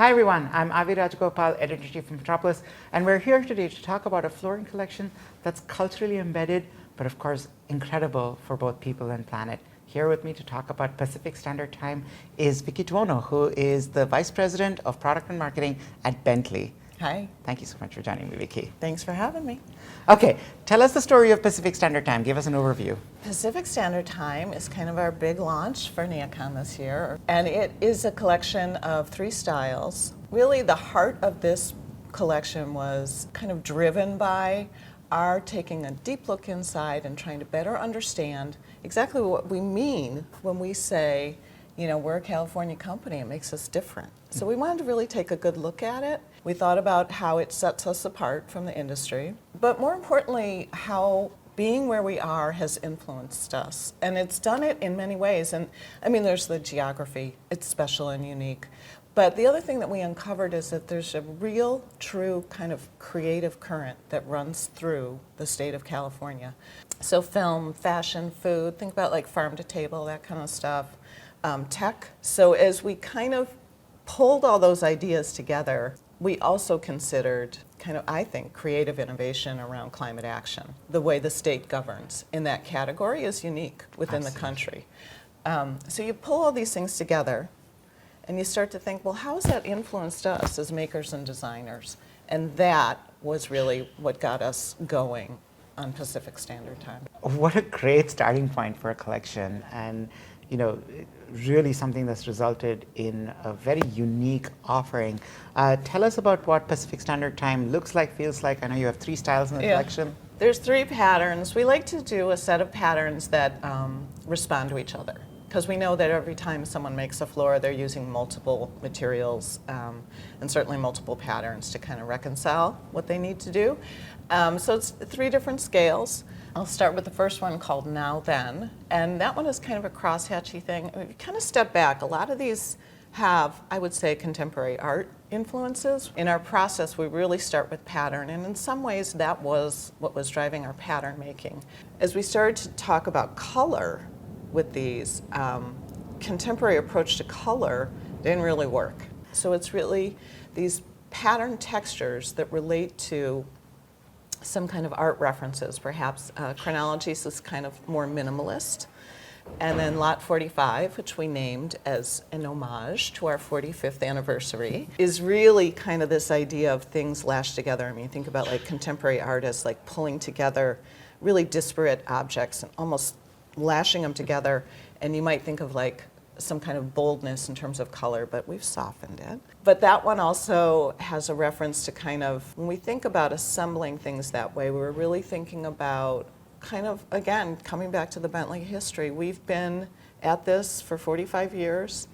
Hi everyone, I'm Avi Rajagopal, Editor-in-Chief of Metropolis, and we're here today to talk about a flooring collection that's culturally embedded, but of course incredible for both people and planet. Here with me to talk about Pacific Standard Time is Vicky Tuono, who is the Vice President of Product and Marketing at Bentley. Hi. Thank you so much for joining me, Vicky. Thanks for having me. Okay, tell us the story of Pacific Standard Time. Give us an overview. Pacific Standard Time is kind of our big launch for NeoCon this year, and it is a collection of 3 styles. Really, the heart of this collection was kind of driven by our taking a deep look inside and trying to better understand exactly what we mean when we say, you know, we're a California company, it makes us different. So we wanted to really take a good look at it. We thought about how it sets us apart from the industry, but more importantly, how being where we are has influenced us. And it's done it in many ways. And I mean, there's the geography, it's special and unique. But the other thing that we uncovered is that there's a real, true kind of creative current that runs through the state of California. So film, fashion, food, think about like farm to table, that kind of stuff, tech. So as we kind of pulled all those ideas together, we also considered kind of, I think, creative innovation around climate action. The way the state governs in that category is unique within the country. So you pull all these things together and you start to think, well, how has that influenced us as makers and designers? And that was really what got us going on Pacific Standard Time. What a great starting point for a collection, and you know, really something that's resulted in a very unique offering. Tell us about what Pacific Standard Time looks like, feels like. I know you have 3 styles in the collection. There's 3 patterns. We like to do a set of patterns that respond to each other, because we know that every time someone makes a floor, they're using multiple materials and certainly multiple patterns to kind of reconcile what they need to do. So it's 3 different scales. I'll start with the first one called Now Then, and that one is kind of a crosshatchy thing. If you kind of step back, a lot of these have, I would say, contemporary art influences. In our process, we really start with pattern, and in some ways that was what was driving our pattern making. As we started to talk about color with these, contemporary approach to color didn't really work. So it's really these pattern textures that relate to some kind of art references, perhaps Chronologies is kind of more minimalist. And then Lot 45, which we named as an homage to our 45th anniversary, is really kind of this idea of things lashed together. I mean, think about like contemporary artists like pulling together really disparate objects and almost lashing them together. And you might think of like some kind of boldness in terms of color, but we've softened it. But that one also has a reference to kind of, when we think about assembling things that way, we're really thinking about kind of, again, coming back to the Bentley history. We've been at this for 45 years.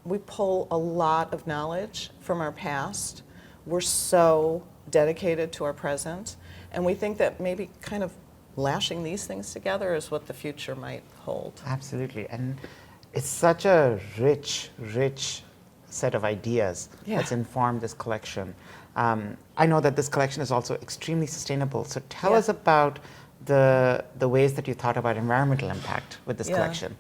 We pull a lot of knowledge from our past. We're so dedicated to our present. And we think that maybe kind of lashing these things together is what the future might hold. Absolutely. And it's such a rich set of ideas that's informed this collection. I know that this collection is also extremely sustainable. So tell us about the ways that you thought about environmental impact with this collection.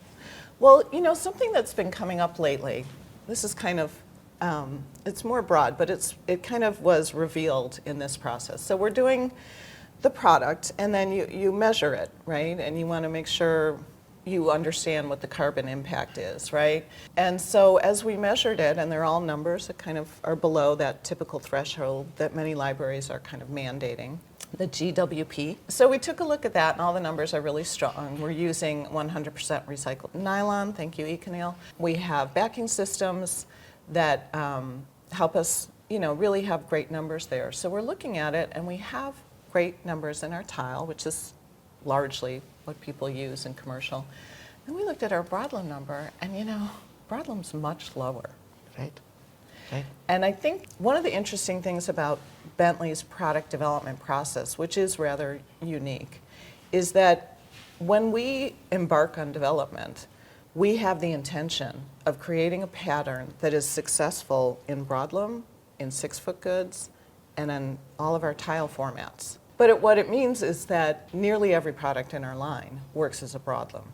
Well, you know, something that's been coming up lately, this is kind of, it's more broad, but it kind of was revealed in this process. So we're doing the product, and then you measure it, right? And you want to make sure you understand what the carbon impact is, right? And so as we measured it, and they're all numbers that kind of are below that typical threshold that many libraries are kind of mandating, the GWP. So we took a look at that, and all the numbers are really strong. We're using 100% recycled nylon, thank you, Econil. We have backing systems that help us, you know, really have great numbers there. So we're looking at it, and we have great numbers in our tile, which is largely what people use in commercial. And we looked at our Broadlam number, and you know, Broadlam's much lower. Right. And I think one of the interesting things about Bentley's product development process, which is rather unique, is that when we embark on development, we have the intention of creating a pattern that is successful in Broadlam, in 6-foot goods, and in all of our tile formats. But what it means is that nearly every product in our line works as a Broadlam.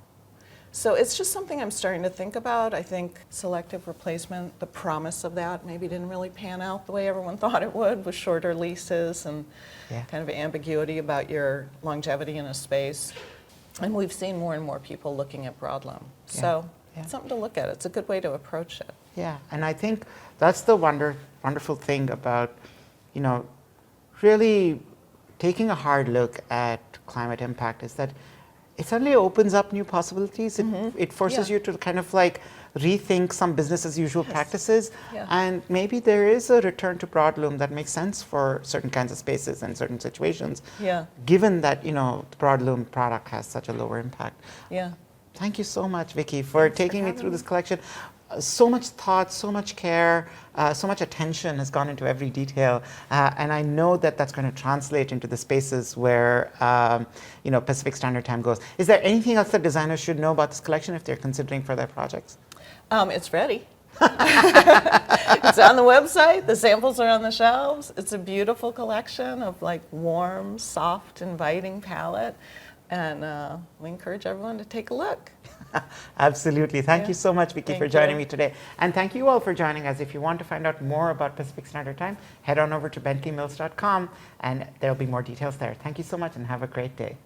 So it's just something I'm starting to think about. I think selective replacement, the promise of that maybe didn't really pan out the way everyone thought it would, with shorter leases and kind of ambiguity about your longevity in a space. And we've seen more and more people looking at broad loan. So it's something to look at. It's a good way to approach it. Yeah, and I think that's the wonderful thing about, really taking a hard look at climate impact is that it suddenly opens up new possibilities. It forces you to kind of like rethink some business as usual practices. And maybe there is a return to broadloom that makes sense for certain kinds of spaces and certain situations, given that, the broadloom product has such a lower impact. Thank you so much, Vicki, for taking me through this collection. So much thought, so much care, so much attention has gone into every detail, and I know that that's going to translate into the spaces where Pacific Standard Time goes. Is there anything else that designers should know about this collection if they're considering for their projects? It's ready. It's on the website. The samples are on the shelves. It's a beautiful collection of like warm, soft, inviting palette, and we encourage everyone to take a look. Absolutely. Thank you so much, Vicki, for joining me today. And thank you all for joining us. If you want to find out more about Pacific Standard Time, head on over to bentleymills.com and there'll be more details there. Thank you so much and have a great day.